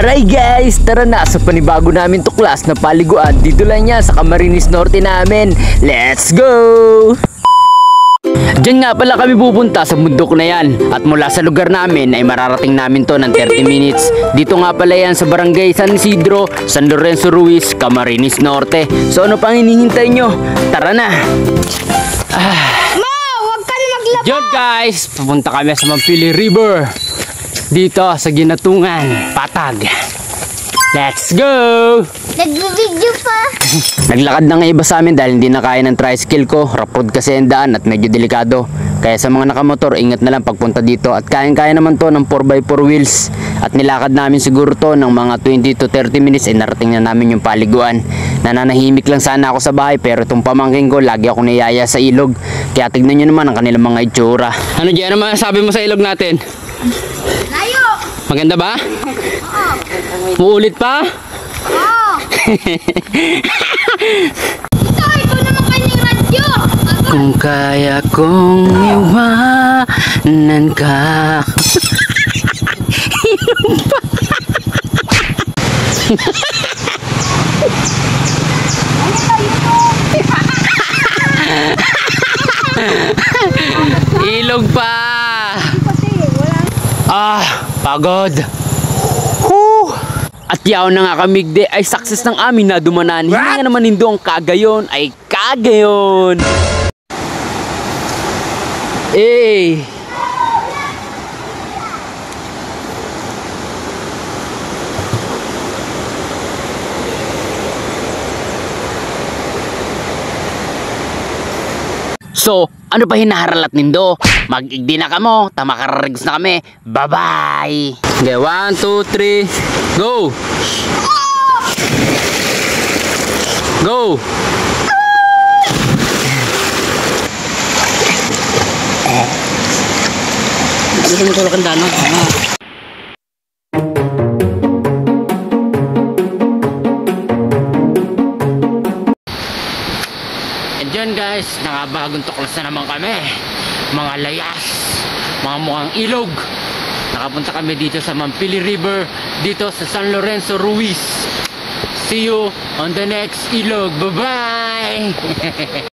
Aray guys, tara na sa panibago namin tuklas na paliguan. Dito lang yan sa Camarines Norte namin. Let's go! Diyan nga pala kami pupunta sa bundok na yan. At mula sa lugar namin ay mararating namin to ng 30 minutes. Dito nga pala yan sa Barangay San Isidro, San Lorenzo Ruiz, Camarines Norte. So ano pang hinihintay nyo? Tara na! Ma, huwag ka na maglaba! Diyan guys, pupunta kami sa Mampili River. Dito sa Ginatungan, Patag. Let's go! Nag-video pa! Naglakad na nga iba sa amin dahil hindi na kaya ng tricycle ko. Rough road kasi ang daan at medyo delikado. Kaya sa mga nakamotor, ingat na lang pagpunta dito. At kayang-kaya naman to ng 4x4 wheels. At nilakad namin siguro to ng mga 20 to 30 minutes ay narating na namin yung paliguan. Nananahimik lang sana ako sa bahay pero itong pamangking ko lagi ako niyaya sa ilog. Kaya tignan nyo naman ang kanilang mga itsura. Ano dyan naman sabi mo sa ilog natin? Layo! Maganda ba? Oo! Muulit pa? Oo! Ito, ito naman kanyang radyo! Kung kaya kong iwanan ka. Ilog pa. Pagod. At yaw na nga kamigde ay success ng amin na dumanan. Hindi nga naman nindo ang kagayon ay kagayon. Eh. So, ano pa hinaharalat nindo? Mag-igdi na kamo, tamakararigs na kami. Bye-bye! Okay, 1, 2, 3, go! Go! Gusto mo tulak ang dano? Diyan guys, nakabagong tuklas na naman kami. Mga layas, mga mukhang ilog. Nakapunta kami dito sa Mampili River, dito sa San Lorenzo Ruiz. See you on the next ilog. Bye bye.